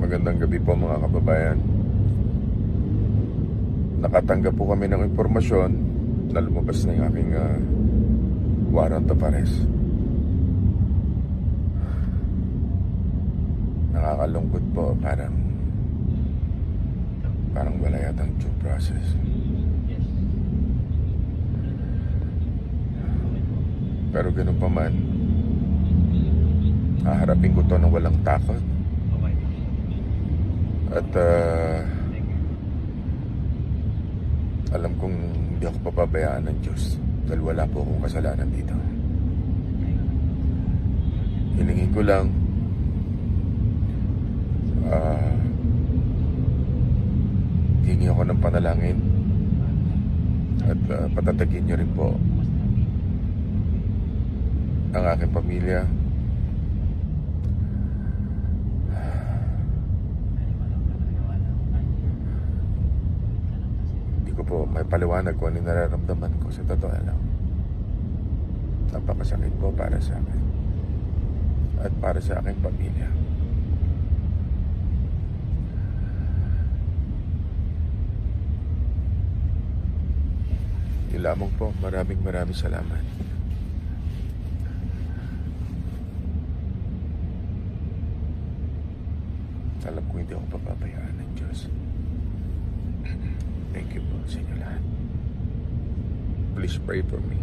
Magandang gabi po mga kababayan. Nakatanggap po kami ng impormasyon na lumabas na yung aking warrant of arrest. Nakakalungkot po, parang wala yatang due process. Pero ganun pa man, haharapin ko to ng walang takot. At alam kong hindi ako papabayaan ng Diyos dahil wala po akong kasalanan dito. Hilingin ko lang hingi ako ng panalangin at patatagin niyo rin po ang aking pamilya. Hindi ko po may paliwanag kung ano nararamdaman ko sa totoo lang. Napakasakit po para sa akin at para sa aking pamilya. Yun lamang po. Maraming salamat. Alam ko hindi ako papabayaan ng Diyos. Thank you po sa inyo lahat. Please pray for me.